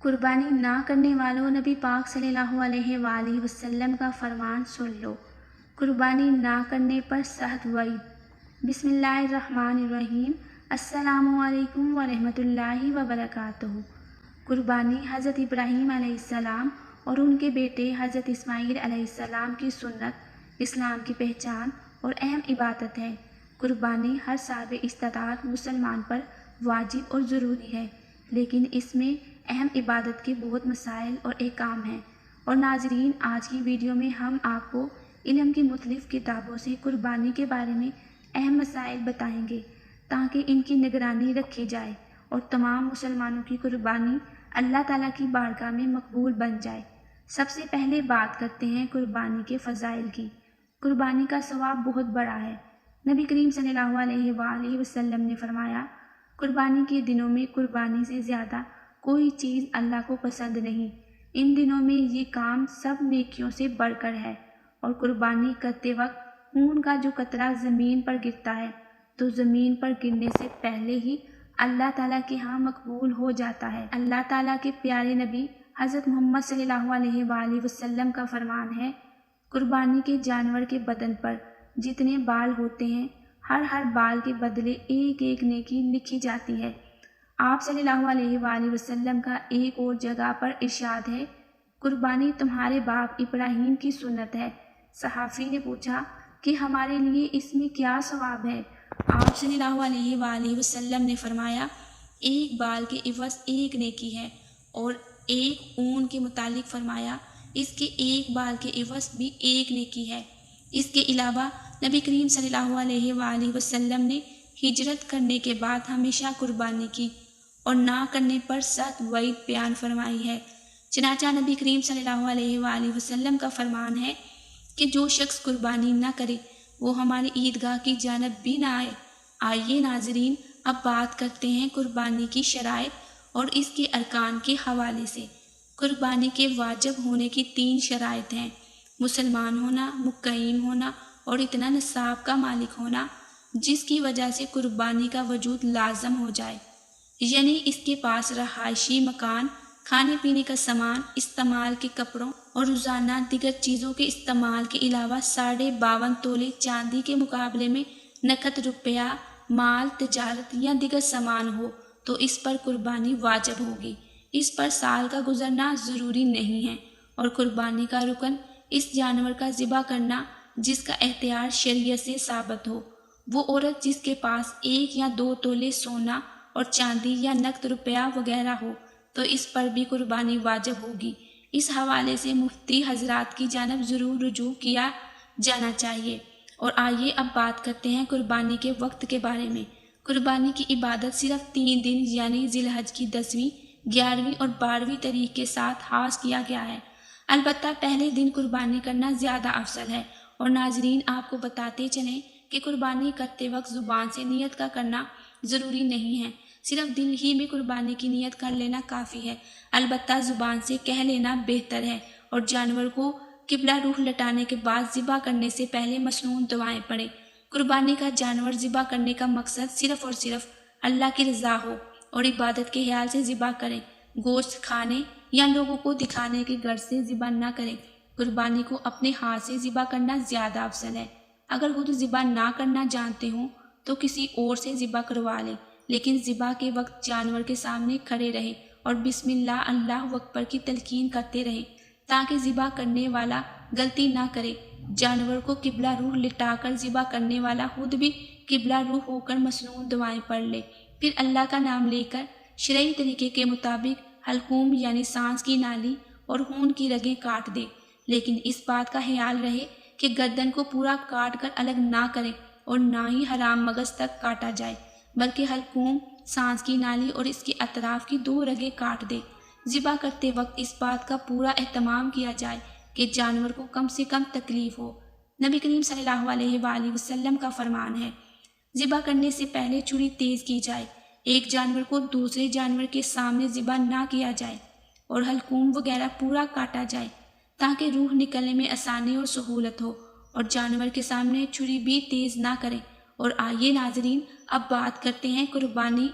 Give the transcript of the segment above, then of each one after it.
कुर्बानी ना करने वालों, नबी पाक सल्लल्लाहु अलैहि वसल्लम का फरमान सुन लो। कुर्बानी ना करने पर सख्त वईद। बिस्मिल्लाहिर्रहमानिर्रहीम। अस्सलामु अलैकुम व रहमतुल्लाहि व बरकातुहू। कुर्बानी हज़रत इब्राहीम अलैहिस्सलाम और उनके बेटे हज़रत इस्माईल अलैहिस्सलाम की सुन्नत, इस्लाम की पहचान और अहम इबादत है। कुर्बानी हर साहिब इस्ताअत मुसलमान पर वाजिब और ज़रूरी है, लेकिन इसमें अहम इबादत के बहुत मसाइल और अहकाम हैं। और नाज़रीन, आज की वीडियो में हम आपको इल्म की मुख्तलिफ़ किताबों से कुर्बानी के बारे में अहम मसाइल बताएंगे, ताकि इनकी निगरानी रखी जाए और तमाम मुसलमानों की कुर्बानी अल्लाह ताला की बारगाह में मकबूल बन जाए। सबसे पहले बात करते हैं कुर्बानी के फ़ज़ाइल की। कुर्बानी का सवाब बहुत बड़ा है। नबी करीम सल्लल्लाहु अलैहि वसल्लम ने फरमाया, कुर्बानी के दिनों में कुर्बानी से ज़्यादा कोई चीज़ अल्लाह को पसंद नहीं। इन दिनों में ये काम सब नेकियों से बढ़कर है। और कुर्बानी करते वक्त खून का जो कतरा ज़मीन पर गिरता है, तो ज़मीन पर गिरने से पहले ही अल्लाह ताला के यहाँ मकबूल हो जाता है। अल्लाह ताला के प्यारे नबी हज़रत मोहम्मद सल्लल्लाहु अलैहि वसल्लम का फरमान है, कुर्बानी के जानवर के बदन पर जितने बाल होते हैं, हर बाल के बदले एक एक नेकी लिखी जाती है। आप सल्लल्लाहु अलैहि वसल्लम का एक और जगह पर इरशाद है, कुर्बानी तुम्हारे बाप इब्राहीम की सुन्नत है। सहाफ़ी ने पूछा कि हमारे लिए इसमें क्या सवाब है? आप सल्लल्लाहु अलैहि वसल्लम ने फरमाया, एक बाल के इवज़ एक नेकी है। और एक ऊन के मुतालिक फरमाया, इसके एक बाल के इवज़ भी एक नेकी है। इसके अलावा नबी करीम सल्लल्लाहु अलैहि वसल्लम ने हिजरत करने के बाद हमेशा कुर्बानी की और ना करने पर सख्त वईद बयान फरमाई है। चनाचा नबी करीम सल्लल्लाहु अलैहि वसल्लम का फरमान है कि जो शख्स कुर्बानी न करे वो हमारी ईदगाह की जानब भी ना आए। आइए नाजरीन, अब बात करते हैं कुर्बानी की शराइत और इसके अरकान के हवाले से। कुर्बानी के वाजिब होने की 3 शराइत हैं: मुसलमान होना, मुक़ीम होना और इतना निसाब का मालिक होना जिसकी वजह से कुर्बानी का वजूद लाजम हो जाए, यानी इसके पास रहायशी मकान, खाने पीने का सामान, इस्तेमाल के कपड़ों और रोज़ाना दीगर चीज़ों के इस्तेमाल के अलावा 52.5 तोले चांदी के मुकाबले में नकद रुपया, माल, तिजारत या दीगर सामान हो तो इस पर कुर्बानी वाजिब होगी। इस पर साल का गुजरना ज़रूरी नहीं है। और कुर्बानी का रुकन इस जानवर का ज़िबा करना जिसका एहतियार शरीयत से साबित हो। वो औरत जिसके पास 1 या 2 तोले सोना और चांदी या नकद रुपया वगैरह हो तो इस पर भी कुर्बानी वाजिब होगी। इस हवाले से मुफ्ती हजरात की जानब ज़रूर रुजू किया जाना चाहिए। और आइए अब बात करते हैं कुर्बानी के वक्त के बारे में। कुर्बानी की इबादत सिर्फ 3 दिन यानी ज़िलहज की 10वीं, 11वीं और 12वीं तारीख के साथ खास किया गया है। अलबत्ता पहले दिन कुर्बानी करना ज़्यादा अफजल है। और नाजरीन, आपको बताते चलें कि कुर्बानी करते वक्त ज़ुबान से नियत का करना ज़रूरी नहीं है, सिर्फ दिल ही में कुर्बानी की नियत कर लेना काफ़ी है। अलबत्ता ज़ुबान से कह लेना बेहतर है। और जानवर को किबला रूह लटाने के बाद ज़िबा करने से पहले मसनून दुआएं पढ़ें। कुर्बानी का जानवर ज़िबा करने का मकसद सिर्फ़ और सिर्फ अल्लाह की रज़ा हो और इबादत के ख्याल से ज़िबा करें। गोश्त खाने या लोगों को दिखाने की गर्ज से ज़िबा ना करें। कुर्बानी को अपने हाथ से ज़िबा करना ज़्यादा अफजल है। अगर खुद ज़िबा ना करना जानते हों तो किसी और से ज़िबा करवा लें, लेकिन ज़िबा के वक्त जानवर के सामने खड़े रहें और बिस्मिल्लाह अल्लाहु अकबर की तलकीन करते रहें, ताकि ज़िबा करने वाला गलती ना करे। जानवर को किबला रूह लिटाकर ज़िबा करने वाला खुद भी किबला रूह होकर मसनून दुआएं पढ़ ले। फिर अल्लाह का नाम लेकर शरई तरीके के मुताबिक हलकूम यानी सांस की नाली और खून की रगें काट दे, लेकिन इस बात का ख्याल रहे कि गर्दन को पूरा काट कर अलग ना करें और ना ही हराम मगज तक काटा जाए, बल्कि हलकूम, सांस की नाली और इसके अतराफ की 2 रगें काट दे। ज़िबा करते वक्त इस बात का पूरा एहतमाम किया जाए कि जानवर को कम से कम तकलीफ हो। नबी करीम सल्लल्लाहु अलैहि वसल्लम का फरमान है, ज़िबा करने से पहले छुरी तेज़ की जाए, एक जानवर को दूसरे जानवर के सामने ज़िबा ना किया जाए और हलकूम वगैरह पूरा काटा जाए, ताकि रूह निकलने में आसानी और सहूलत हो। और जानवर के सामने छुरी भी तेज़ ना करें। और आइए नाजरीन, अब बात करते हैं कुर्बानी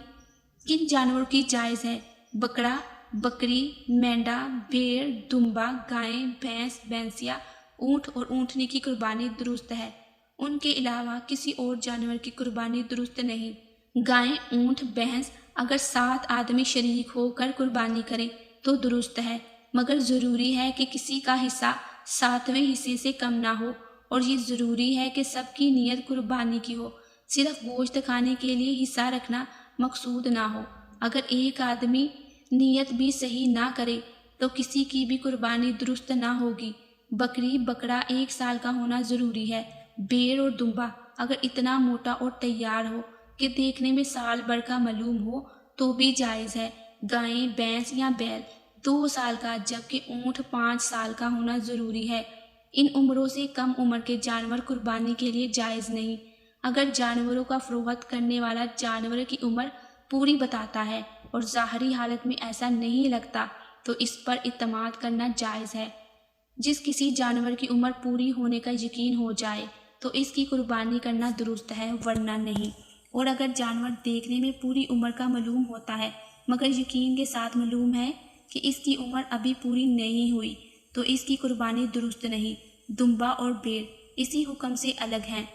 किन जानवरों की जायज़ है। बकरा, बकरी, मेंढा, भेड़, दुम्बा, गायें, भैंस, भैंसिया, ऊँट और ऊँटनी की कुर्बानी दुरुस्त है। उनके अलावा किसी और जानवर की कुर्बानी दुरुस्त नहीं। गाय, ऊँट, भैंस अगर 7 आदमी शरीक होकर कुर्बानी करें तो दुरुस्त है, मगर ज़रूरी है कि किसी का हिस्सा 7वें हिस्से से कम ना हो, और ये ज़रूरी है कि सबकी नीयत कुर्बानी की हो। सिर्फ गोश्त खाने के लिए हिस्सा रखना मकसूद ना हो। अगर एक आदमी नीयत भी सही ना करे तो किसी की भी कुर्बानी दुरुस्त ना होगी। बकरी, बकरा 1 साल का होना ज़रूरी है। भेड़ और दुम्बा अगर इतना मोटा और तैयार हो कि देखने में साल भर का मालूम हो तो भी जायज़ है। गायें, भैंस या बैल 2 साल का, जबकि ऊँट 5 साल का होना ज़रूरी है। इन उम्रों से कम उम्र के जानवर कुर्बानी के लिए जायज़ नहीं। अगर जानवरों का फरोख्त करने वाला जानवर की उम्र पूरी बताता है और ज़ाहरी हालत में ऐसा नहीं लगता तो इस पर इत्मीनान करना जायज़ है। जिस किसी जानवर की उम्र पूरी होने का यकीन हो जाए तो इसकी कुर्बानी करना दुरुस्त है, वरना नहीं। और अगर जानवर देखने में पूरी उम्र का मालूम होता है मगर यकीन के साथ मालूम है कि इसकी उम्र अभी पूरी नहीं हुई तो इसकी कुर्बानी दुरुस्त नहीं। दुम्बा और भेड़ इसी हुक्म से अलग हैं।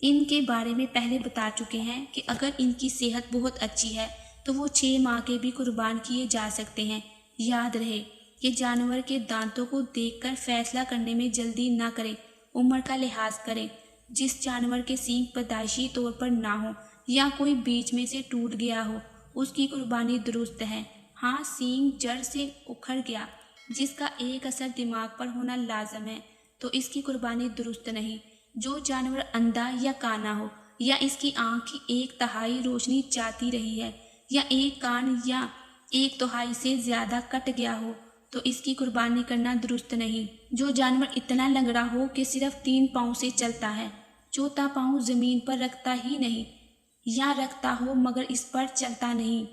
इनके बारे में पहले बता चुके हैं कि अगर इनकी सेहत बहुत अच्छी है तो वो 6 माह के भी कुर्बान किए जा सकते हैं। याद रहे कि जानवर के दांतों को देखकर फैसला करने में जल्दी ना करें, उम्र का लिहाज करें। जिस जानवर के सींग पैदाइशी तौर पर ना हो या कोई बीच में से टूट गया हो उसकी कुर्बानी दुरुस्त है। हाँ, सींग जड़ से उखड़ गया जिसका एक असर दिमाग पर होना लाजम है तो इसकी कुर्बानी दुरुस्त नहीं। जो जानवर अंधा या काना हो या इसकी आँख की 1/3 रोशनी जाती रही है या एक कान या 1/3 से ज़्यादा कट गया हो तो इसकी कुर्बानी करना दुरुस्त नहीं। जो जानवर इतना लंगड़ा हो कि सिर्फ 3 पाँव से चलता है, चौथा पाँव ज़मीन पर रखता ही नहीं, या रखता हो मगर इस पर चलता नहीं,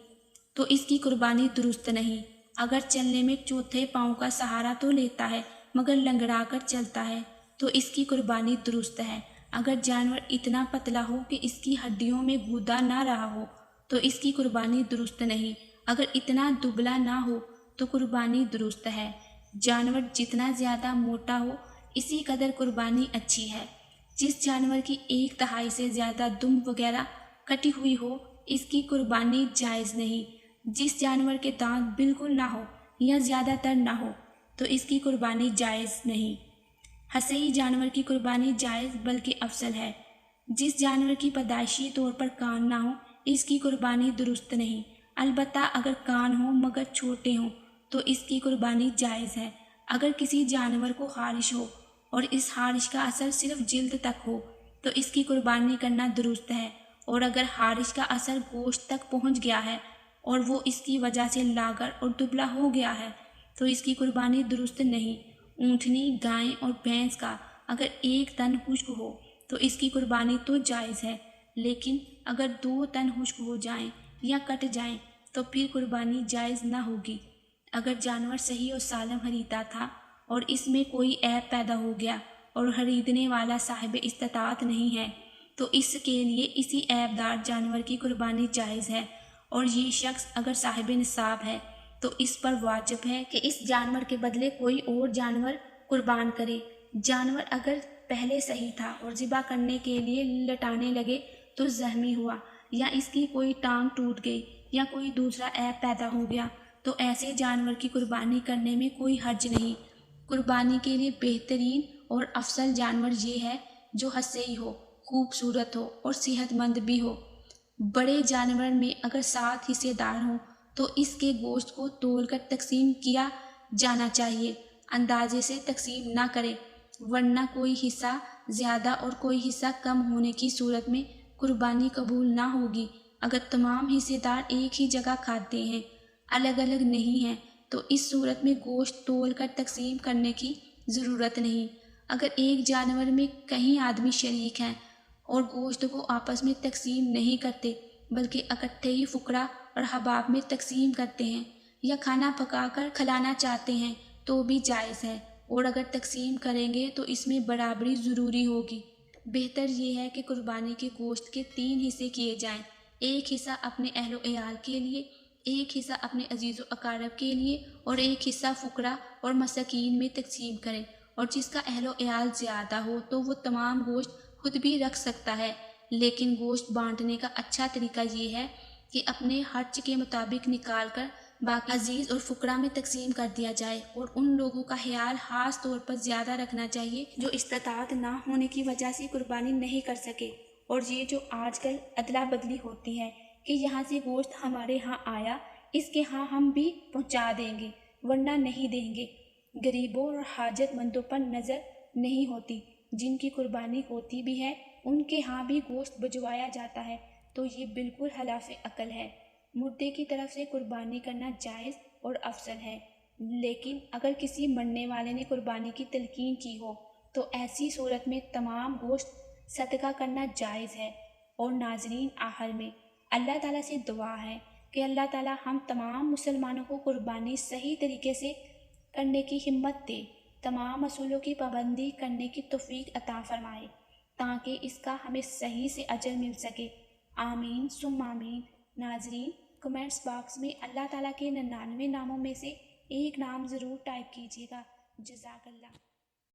तो इसकी कुर्बानी दुरुस्त नहीं। अगर चलने में चौथे पाँव का सहारा तो लेता है मगर लंगड़ा कर चलता है तो इसकी कुर्बानी दुरुस्त है। अगर जानवर इतना पतला हो कि इसकी हड्डियों में गूदा ना रहा हो तो इसकी कुर्बानी दुरुस्त नहीं। अगर इतना दुबला ना हो तो कुर्बानी दुरुस्त है। जानवर जितना ज़्यादा मोटा हो इसी कदर कुर्बानी अच्छी है। जिस जानवर की 1/3 से ज़्यादा दुम वगैरह कटी हुई हो इसकी कुर्बानी जायज़ नहीं। जिस जानवर के दांत बिल्कुल ना हो या ज़्यादातर ना हो तो इसकी कुर्बानी जायज़ नहीं। हसई जानवर की कुर्बानी जायज़ बल्कि अफजल है। जिस जानवर की पैदाइशी तौर पर कान ना हो इसकी कुर्बानी दुरुस्त नहीं। अलबत्ता अगर कान हो मगर छोटे हों तो इसकी कुर्बानी जायज़ है। अगर किसी जानवर को खारिश हो और इस खारिश का असर सिर्फ जिल्द तक हो तो इसकी कुर्बानी करना दुरुस्त है, और अगर खारिश का असर गोश्त तक पहुंच गया है और वो इसकी वजह से लागर और दुबला हो गया है तो इसकी कुर्बानी दुरुस्त नहीं। ऊँटनी, गाय और भैंस का अगर 1 तन खुश्क हो तो इसकी कुर्बानी तो जायज़ है, लेकिन अगर 2 तन खुश्क हो जाएं या कट जाएं तो फिर कुर्बानी जायज़ ना होगी। अगर जानवर सही और सालम खरीदा था और इसमें कोई ऐब पैदा हो गया और खरीदने वाला साहिब इस्तात नहीं है तो इसके लिए इसी ऐबदार जानवर की कुर्बानी जायज़ है, और ये शख्स अगर साहिब निसाब है तो इस पर वाजिब है कि इस जानवर के बदले कोई और जानवर कुर्बान करे। जानवर अगर पहले सही था और ज़िबा करने के लिए लटाने लगे तो ज़ख्मी हुआ या इसकी कोई टांग टूट गई या कोई दूसरा ऐब पैदा हो गया तो ऐसे जानवर की कुर्बानी करने में कोई हर्ज नहीं। कुर्बानी के लिए बेहतरीन और अफसल जानवर ये है जो हसई हो, खूबसूरत हो और सेहतमंद भी हो। बड़े जानवर में अगर 7 हिस्सेदार हों तो इसके गोश्त को तोलकर तकसीम किया जाना चाहिए। अंदाजे से तकसीम ना करें, वरना कोई हिस्सा ज़्यादा और कोई हिस्सा कम होने की सूरत में कुर्बानी कबूल ना होगी। अगर तमाम हिस्सेदार एक ही जगह खाते हैं, अलग अलग नहीं हैं, तो इस सूरत में गोश्त तोल कर तकसीम करने की ज़रूरत नहीं। अगर एक जानवर में कई आदमी शरीक हैं और गोश्त को आपस में तकसीम नहीं करते बल्कि इकट्ठे ही फुकरा और हबाब में तकसीम करते हैं या खाना पकाकर खिलाना चाहते हैं तो भी जायज़ है, और अगर तकसीम करेंगे तो इसमें बराबरी ज़रूरी होगी। बेहतर ये है कि कुर्बानी के गोश्त के 3 हिस्से किए जाएं। एक हिस्सा अपने अहलो एयाल के लिए, ایک حصہ اپنے عزیز و اقارب کے لیے اور ایک حصہ فقراء اور مساکین میں تقسیم کریں، اور جس کا اہل و عیال زیادہ ہو تو وہ تمام گوشت خود بھی رکھ سکتا ہے، لیکن گوشت بانٹنے کا اچھا طریقہ یہ ہے کہ اپنے خرچ کے مطابق نکال کر باقی عزیز اور فقراء میں تقسیم کر دیا جائے، اور ان لوگوں کا خیال خاص طور پر زیادہ رکھنا چاہیے جو استطاعت نہ ہونے کی وجہ سے قربانی نہیں کر سکے۔ اور یہ جو آج کل ادلا بدلی ہوتی ہے کہ یہاں سے گوشت ہمارے ہاں آیا، اس کے ہاں ہم بھی پہنچا دیں گے ورنہ نہیں دیں گے، غریبوں اور حاجت مندوں پر نظر نہیں ہوتی، جن کی قربانی ہوتی بھی ہے ان کے ہاں بھی گوشت بھجوایا جاتا ہے، تو یہ بالکل خلاف عقل ہے۔ مردے کی طرف سے قربانی کرنا جائز اور افضل ہے، لیکن اگر کسی مرنے والے نے قربانی کی تلقین کی ہو تو ایسی صورت میں تمام گوشت صدقہ کرنا جائز ہے۔ اور ناظرین، آخر میں اللہ تعالیٰ سے دعا ہے کہ اللہ تعالیٰ ہم تمام مسلمانوں کو قربانی صحیح طریقے سے کرنے کی ہمت دے، تمام اصولوں کی پابندی کرنے کی توفیق عطا فرمائے تاکہ اس کا ہمیں صحیح سے اجر مل سکے۔ آمین ثم آمین۔ ناظرین، کمنٹس باکس میں اللہ تعالیٰ کے 99 ناموں میں سے ایک نام ضرور ٹائپ کیجیے گا۔ جزاک اللہ۔